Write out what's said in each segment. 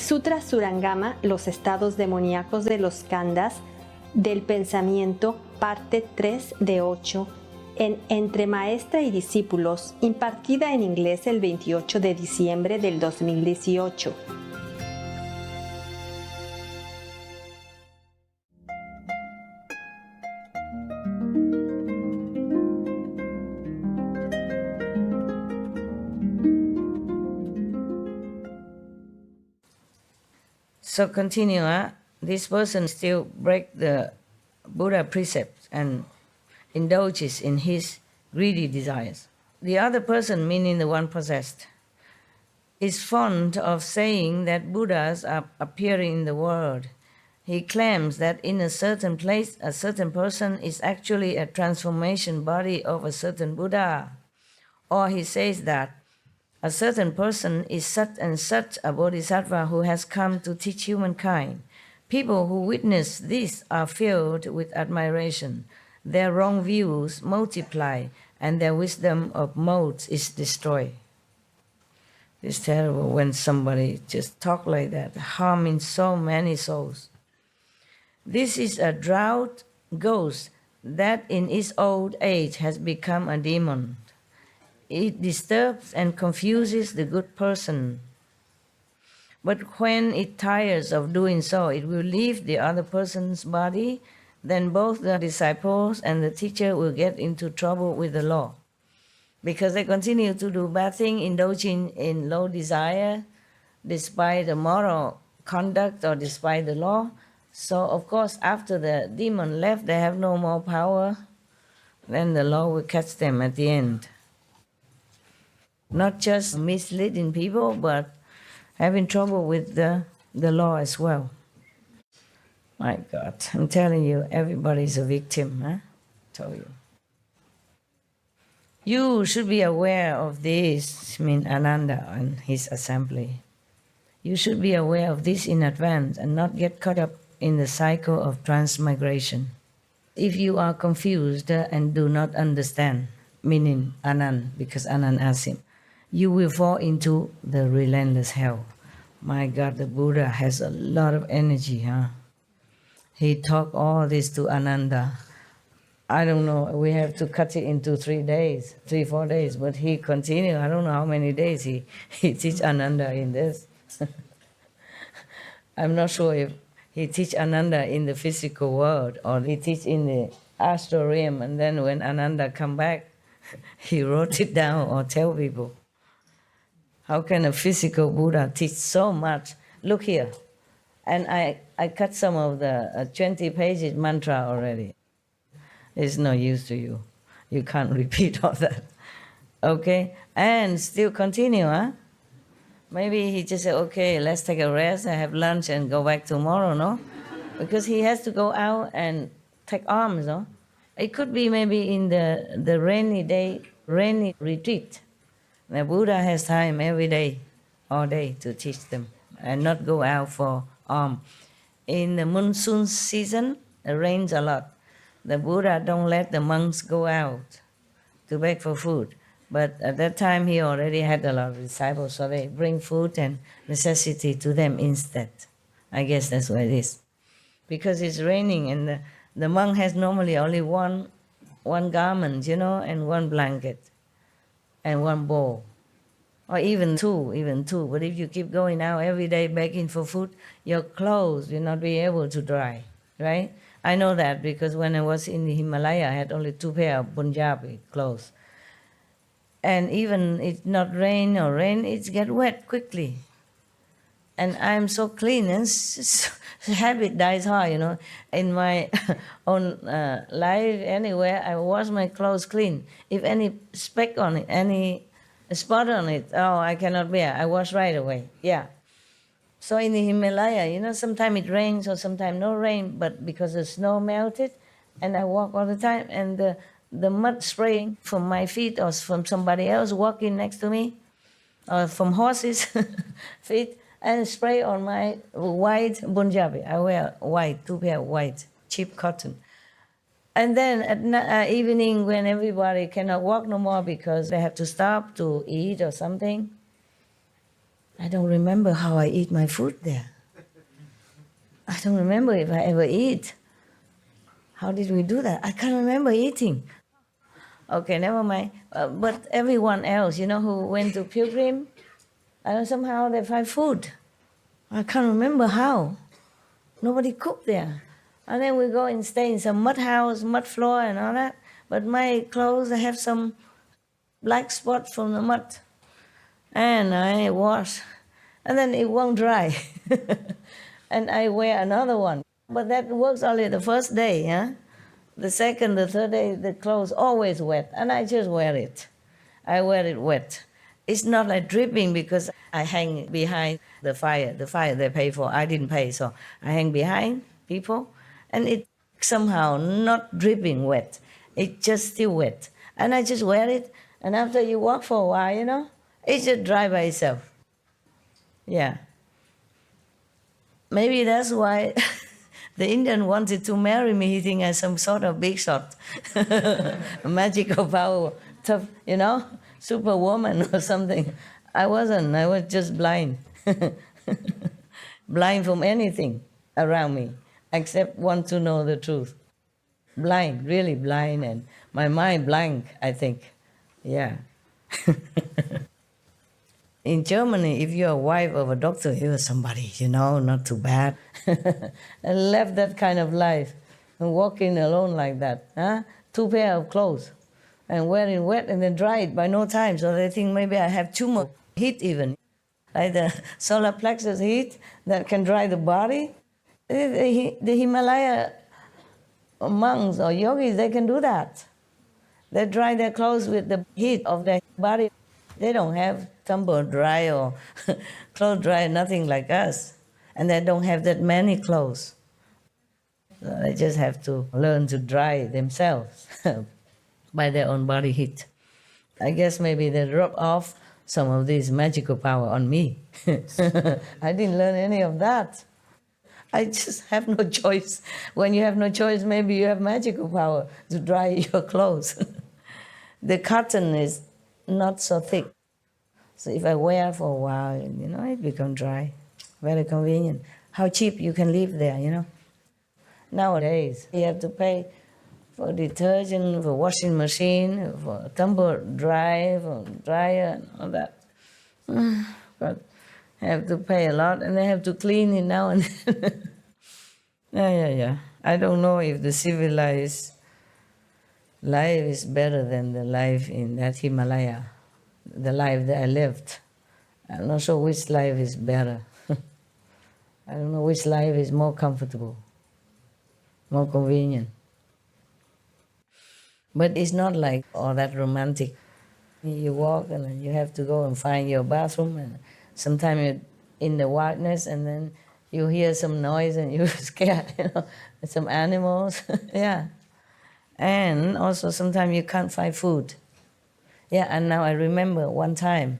Sutra Surangama, los estados demoníacos de los Skandhas, del pensamiento, parte 3 de 8, en Entre Maestra y Discípulos, impartida en inglés el 28 de diciembre del 2018. So continue, this person still break the Buddha precepts and indulges in his greedy desires. The other person, meaning the one possessed, is fond of saying that Buddhas are appearing in the world. He claims that in a certain place, a certain person is actually a transformation body of a certain Buddha. Or he says that a certain person is such and such a bodhisattva who has come to teach humankind. People who witness this are filled with admiration. Their wrong views multiply, and their wisdom of modes is destroyed. It's terrible when somebody just talk like that, harming so many souls. This is a drought ghost that in its old age has become a demon. It disturbs and confuses the good person. But when it tires of doing so, it will leave the other person's body. Then both the disciples and the teacher will get into trouble with the law. Because they continue to do bad things, indulging in low desire, despite the moral conduct or despite the law. So, of course, after the demon left, they have no more power. Then the law will catch them at the end. Not just misleading people, but having trouble with the law as well. My God, I'm telling you, everybody's a victim, huh? Tell you. You should be aware of this, I mean Ananda and his assembly. You should be aware of this in advance and not get caught up in the cycle of transmigration. If you are confused and do not understand, meaning Anand, because Anand asked him, you will fall into the relentless hell. My God, the Buddha has a lot of energy, huh? He taught all this to Ananda. I don't know, we have to cut it into 3 days, 4 days, but he continued. I don't know how many days he teach Ananda in this. I'm not sure if he teach Ananda in the physical world or he teach in the astral realm, and then when Ananda come back, he wrote it down or tell people. How can a physical Buddha teach so much? Look here. And I cut some of the 20 pages mantra already. It's no use to you. You can't repeat all that. Okay? And still continue, huh? Maybe he just said, okay, let's take a rest and have lunch and go back tomorrow, no? Because he has to go out and take alms, no? It could be maybe in the rainy day, rainy retreat. The Buddha has time every day, all day, to teach them and not go out for alms. In the monsoon season, it rains a lot. The Buddha don't let the monks go out to beg for food. But at that time, he already had a lot of disciples, so they bring food and necessity to them instead. I guess that's what it is. Because it's raining and the monk has normally only one garment, and one blanket. And one bowl, or even two. But if you keep going out every day begging for food, your clothes will not be able to dry, right? I know that because when I was in the Himalaya, I had only 2 pair of Punjabi clothes. And even it's not rain, it gets wet quickly. And I'm so clean, and habit dies hard, In my own life, anywhere, I wash my clothes clean. If any speck on it, any spot on it, oh, I cannot bear. I wash right away, yeah. So in the Himalaya, sometimes it rains or sometimes no rain, but because the snow melted, and I walk all the time, and the mud spraying from my feet or from somebody else walking next to me, or from horses' feet, and spray on my white Punjabi. I wear white, 2 pair of white, cheap cotton. And then at evening, when everybody cannot walk no more because they have to stop to eat or something, I don't remember how I eat my food there. I don't remember if I ever eat. How did we do that? I can't remember eating. Okay, never mind. But everyone else, who went to pilgrim, somehow they find food. I can't remember how. Nobody cooked there. And then we go and stay in some mud house, mud floor and all that. But my clothes have some black spots from the mud. And I wash. And then it won't dry. And I wear another one. But that works only the first day, huh? The second, the third day, the clothes always wet. And I just wear it. I wear it wet. It's not like dripping because I hang behind the fire. The fire they pay for, I didn't pay, so I hang behind people. And it somehow not dripping wet. It's just still wet. And I just wear it. And after you walk for a while, it just dry by itself. Yeah. Maybe that's why the Indian wanted to marry me. He think I'm some sort of big shot, magical power, tough, superwoman or something. I wasn't. I was just blind, blind from anything around me, except want to know the truth. Blind, really blind, and my mind blank, I think. Yeah. In Germany, if you're a wife of a doctor, you're somebody, not too bad. And left that kind of life and walking alone like that. Huh? 2 pair of clothes and wearing wet and then dry it by no time. So they think maybe I have too much heat even. Like the solar plexus heat that can dry the body. The Himalaya monks or yogis, they can do that. They dry their clothes with the heat of their body. They don't have tumble dry or clothes dry, nothing like us. And they don't have that many clothes. So they just have to learn to dry themselves by their own body heat. I guess maybe they rub off some of this magical power on me. I didn't learn any of that. I just have no choice. When you have no choice, maybe you have magical power to dry your clothes. The cotton is not so thick. So if I wear for a while, it becomes dry. Very convenient. How cheap you can live there, Nowadays, you have to pay for detergent, for washing machine, for tumble dry, for dryer, and all that. But have to pay a lot, and they have to clean it now and then. Yeah. I don't know if the civilized life is better than the life in that Himalaya, the life that I lived. I'm not sure which life is better. I don't know which life is more comfortable, more convenient. But it's not like all that romantic. You walk and then you have to go and find your bathroom, and sometimes you're in the wilderness and then you hear some noise and you're scared, some animals. Yeah. And also sometimes you can't find food. Yeah, and now I remember one time.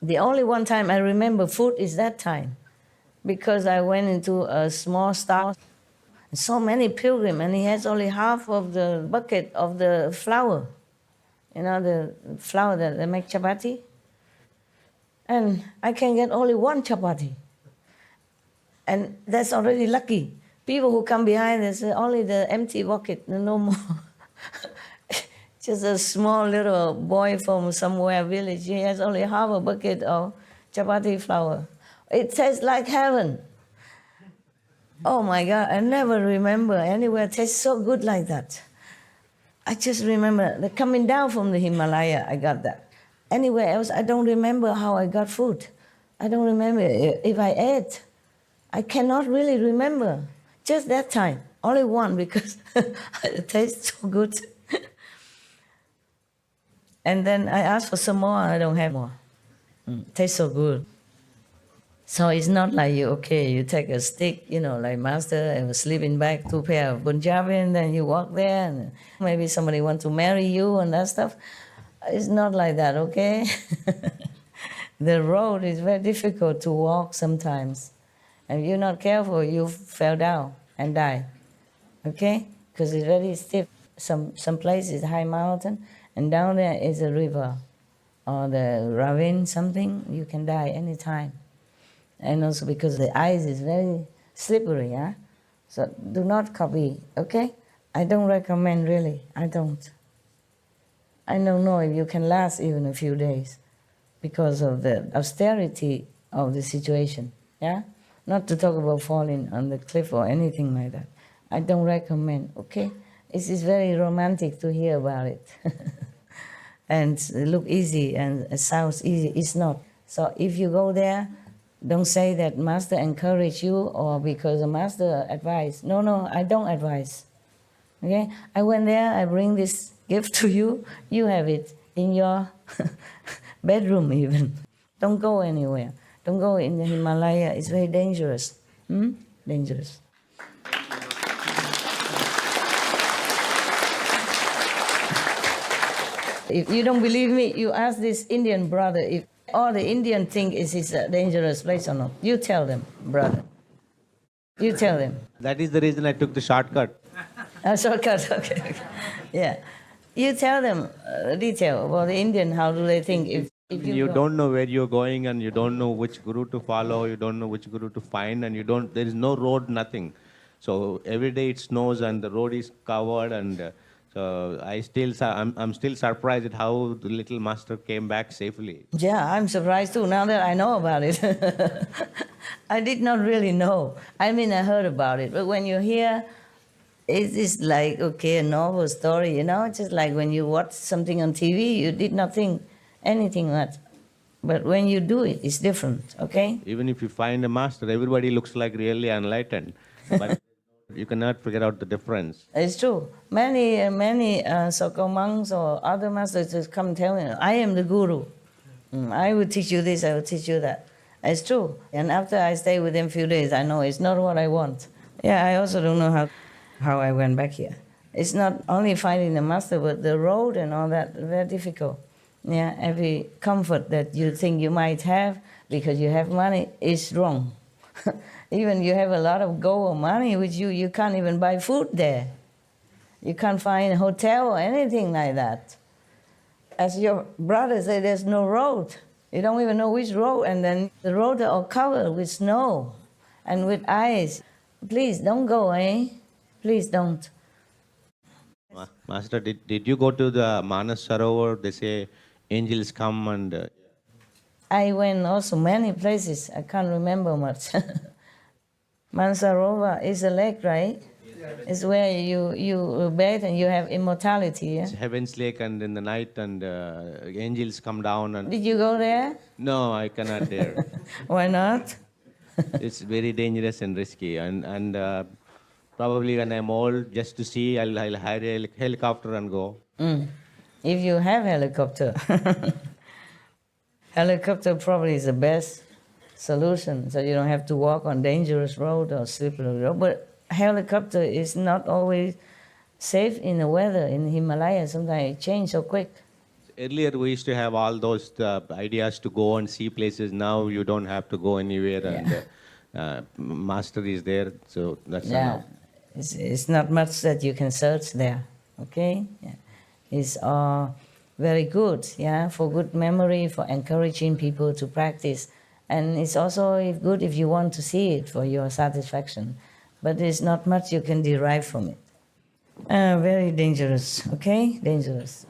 The only one time I remember food is that time. Because I went into a small store, so many pilgrims, and he has only half of the bucket of the flour. The flour that they make chapati. And I can get only one chapati. And that's already lucky. People who come behind, they say only the empty bucket, no more. Just a small little boy from somewhere village, he has only half a bucket of chapati flour. It tastes like heaven. Oh my God, I never remember anywhere tastes so good like that. I just remember the coming down from the Himalaya, I got that. Anywhere else, I don't remember how I got food. I don't remember if I ate. I cannot really remember. Just that time, only one, because it tastes so good. And then I asked for some more, I don't have more. Tastes so good. So it's not like you take a stick, like master, and a sleeping bag, 2 pair of Punjabi, and then you walk there, and maybe somebody wants to marry you and that stuff. It's not like that, okay? The road is very difficult to walk sometimes. And if you're not careful, you fell down and die, okay? Because it's very stiff. Some places high mountain, and down there is a river. or the ravine, something, you can die anytime. And also because the ice is very slippery, yeah? So do not copy, okay? I don't recommend, really, I don't. I don't know if you can last even a few days because of the austerity of the situation, yeah? Not to talk about falling on the cliff or anything like that. I don't recommend, okay? It is very romantic to hear about it. And it look easy and it sounds easy. It's not. So if you go there, don't say that master encourage you or because the master advice. No, I don't advise. Okay? I went there, I bring this gift to you, you have it in your bedroom even. Don't go anywhere. Don't go in the Himalaya, it's very dangerous. Dangerous. If you don't believe me, you ask this Indian brother if all the Indian think is a dangerous place or not. You tell them, brother. You tell them. That is the reason I took the shortcut. A shortcut, okay. Yeah. You tell them detail about the Indian, how do they think if You don't know where you're going and you don't know which guru to follow, you don't know which guru to find, and there is no road, nothing. So every day it snows and the road is covered, and so I'm still surprised at how the little master came back safely. Yeah, I'm surprised too, now that I know about it. I did not really know. I mean, I heard about it, but when you hear, it is like, okay, a novel story, just like when you watch something on TV, you did not think anything that. But when you do it, it's different, okay? Even if you find a master, everybody looks like really enlightened, but you cannot figure out the difference. It's true. Many so-called monks or other masters just come tell me, I am the guru. I will teach you this, I will teach you that. It's true. And after I stay with them a few days, I know it's not what I want. Yeah, I also don't know how I went back here. It's not only finding the master, but the road and all that, very difficult. Yeah, every comfort that you think you might have because you have money is wrong. Even you have a lot of gold or money with you, you can't even buy food there. You can't find a hotel or anything like that. As your brother said, there's no road. You don't even know which road, and then the roads are all covered with snow and with ice. Please don't go, eh? Please don't. Master, did you go to the Manas Sarovar? They say angels come and... I went also many places. I can't remember much. Mansarova is a lake, right? It's where you bathe and you have immortality. Yeah? It's Heaven's Lake, and in the night, and angels come down. And Did you go there? no, I cannot dare. Why not? It's very dangerous and risky, and probably when I'm old, just to see, I'll hire a helicopter and go. If you have helicopter. Helicopter probably is the best solution, so you don't have to walk on dangerous road or slippery road. But helicopter is not always safe in the weather. In the Himalaya, sometimes it changes so quick. Earlier, we used to have all those ideas to go and see places. Now you don't have to go anywhere, and master is there, so that's enough. It's not much that you can search there. Okay, it's very good. Yeah, for good memory, for encouraging people to practice, and it's also good if you want to see it for your satisfaction. But there's not much you can derive from it. Very dangerous. Okay, dangerous.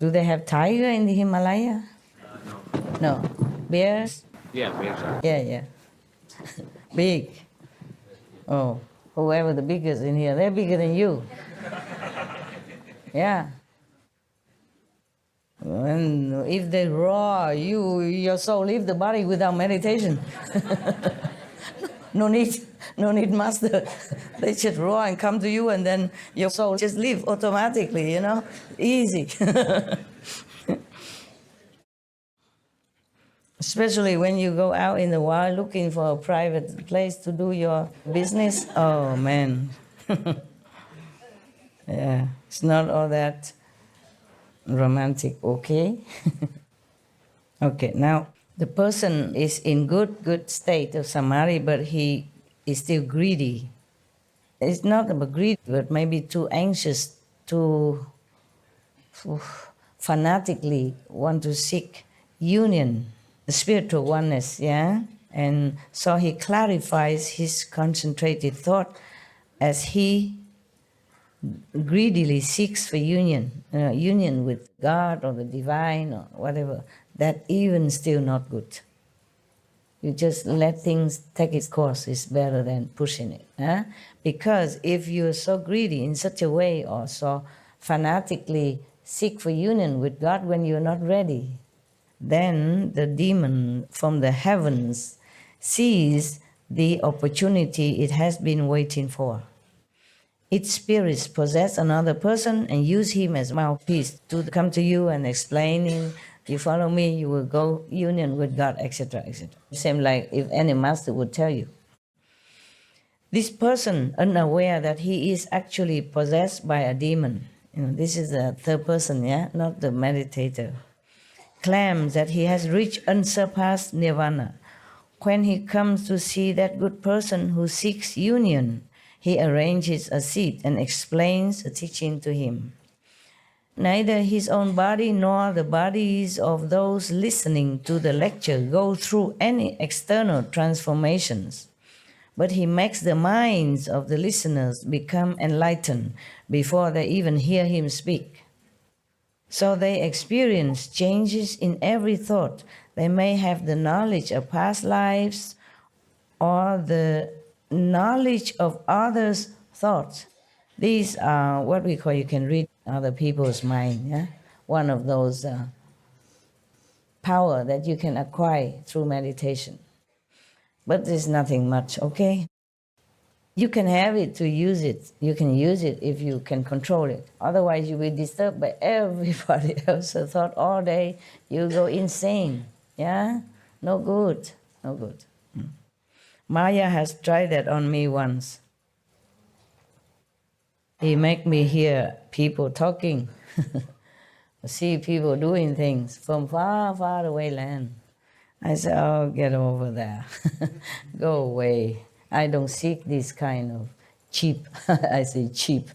Do they have tiger in the Himalaya? No. Bears? Yeah, bears are. Yeah. Big. Oh, whoever the biggest in here, they're bigger than you. Yeah. And if they roar, your soul leave the body without meditation. No need master. They just roar and come to you, and then your soul just leave automatically, easy. Especially when you go out in the wild looking for a private place to do your business. Oh, man. Yeah, it's not all that romantic, okay? Okay, now the person is in good state of samadhi, but he is still greedy. It's not about greed, but maybe too anxious, too fanatically want to seek union, spiritual oneness, yeah? And so he clarifies his concentrated thought as he greedily seeks for union with God or the divine or whatever. That even still not good. You just let things take its course is better than pushing it. Huh? Because if you're so greedy in such a way or so fanatically seek for union with God when you're not ready, then the demon from the heavens sees the opportunity it has been waiting for. Its spirits possess another person and use him as mouthpiece to come to you and explaining, you follow me, you will go union with God, etc., etc. Same like if any master would tell you. This person, unaware that he is actually possessed by a demon, this is the third person, yeah, not the meditator, claims that he has reached unsurpassed nirvana. When he comes to see that good person who seeks union, he arranges a seat and explains the teaching to him. Neither his own body nor the bodies of those listening to the lecture go through any external transformations, but he makes the minds of the listeners become enlightened before they even hear him speak. So they experience changes in every thought. They may have the knowledge of past lives or the knowledge of others' thoughts. These are what we call, you can read other people's mind, yeah? One of those power that you can acquire through meditation. But there's nothing much, okay? You can have it to use it. You can use it if you can control it. Otherwise, you will be disturbed by everybody else's thought all day. You'll go insane, yeah? No good, no good. Maya has tried that on me once. He make me hear people talking, see people doing things from far, far away land. I said, oh, get over there. Go away. I don't seek this kind of cheap, I say cheap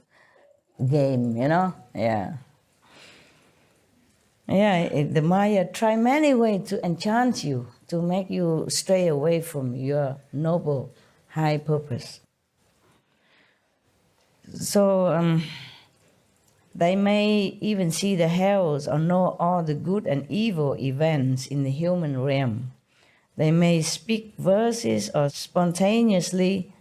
game, Yeah. Yeah, the Maya try many ways to enchant you, to make you stray away from your noble, high purpose. So they may even see the hells or know all the good and evil events in the human realm. They may speak verses or spontaneously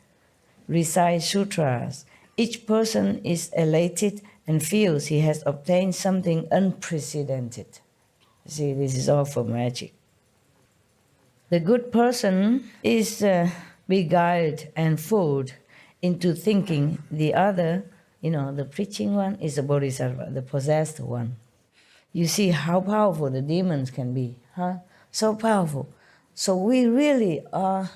recite sutras. Each person is elated and feels he has obtained something unprecedented. See, this is all for magic. The good person is beguiled and fooled into thinking the other, the preaching one, is a bodhisattva, the possessed one. You see how powerful the demons can be, huh? So powerful. So we really are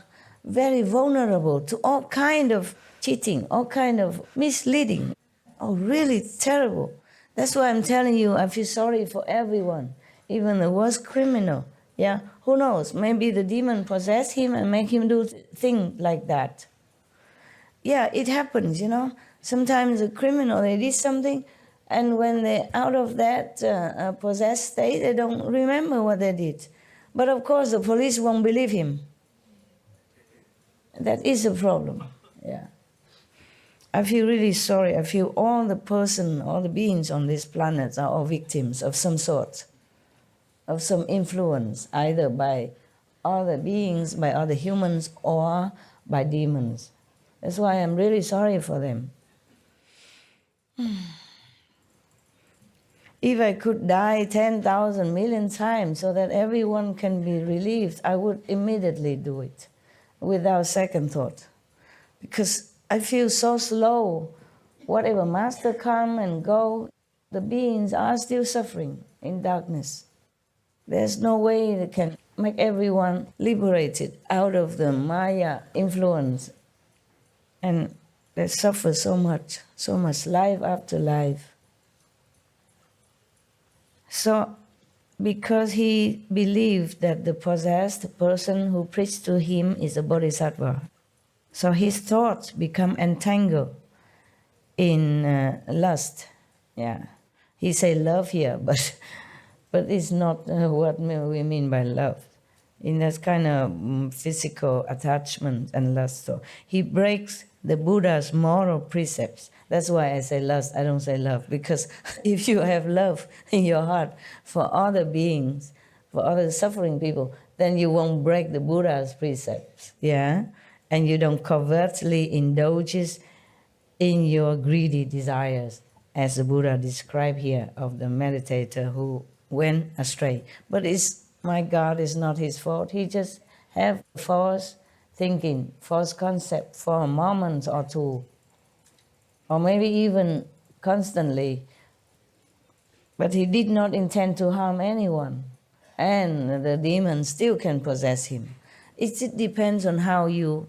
very vulnerable to all kind of cheating, all kind of misleading. Oh, really terrible. That's why I'm telling you, I feel sorry for everyone, even the worst criminal. Yeah, who knows? Maybe the demon possessed him and make him do things like that. Yeah, it happens, Sometimes a criminal, they did something, and when they're out of that possessed state, they don't remember what they did. But of course, the police won't believe him. That is a problem, yeah. I feel really sorry. I feel all the beings on this planet are all victims of some sort, of some influence, either by other beings, by other humans, or by demons. That's why I'm really sorry for them. If I could die 10,000 million times so that everyone can be relieved, I would immediately do it without second thought. Because I feel so slow. Whatever master come and go, the beings are still suffering in darkness. There's no way that can make everyone liberated out of the Maya influence. And they suffer so much life after life. So, because he believed that the possessed person who preached to him is a bodhisattva, so his thoughts become entangled in lust, yeah, He say love here, but it's not what we mean by love. In that kind of physical attachment and lust. So he breaks the Buddha's moral precepts. That's why I say lust, I don't say love. Because if you have love in your heart for other beings, for other suffering people, then you won't break the Buddha's precepts. Yeah? And you don't covertly indulge in your greedy desires, as the Buddha described here of the meditator who went astray. But my God, it's not his fault. He just have false thinking, false concept for a moment or two, or maybe even constantly. But he did not intend to harm anyone, and the demon still can possess him. It depends on how you.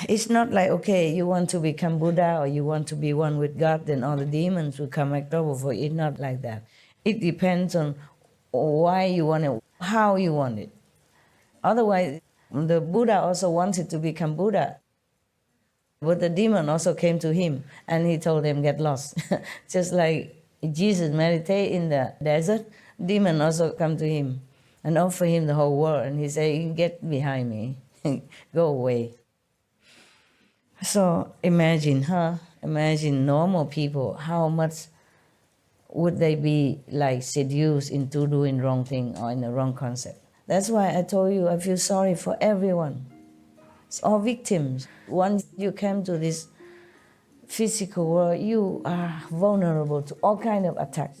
It's not like, okay, you want to become Buddha or you want to be one with God, then all the demons will come act over for you. It's not like that. It depends on why you want it, how you want it. Otherwise, the Buddha also wanted to become Buddha. But the demon also came to him and he told him, get lost. Just like Jesus meditate in the desert, demon also come to him and offer him the whole world. And he said, get behind me, go away. So imagine, Imagine normal people, how much would they be like seduced into doing wrong thing or in the wrong concept? That's why I told you I feel sorry for everyone. It's all victims. Once you come to this physical world, you are vulnerable to all kinds of attacks,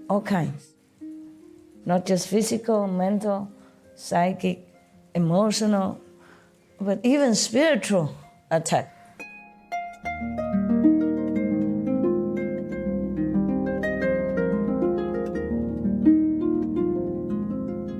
all kinds. Not just physical, mental, psychic, emotional, but even spiritual attack.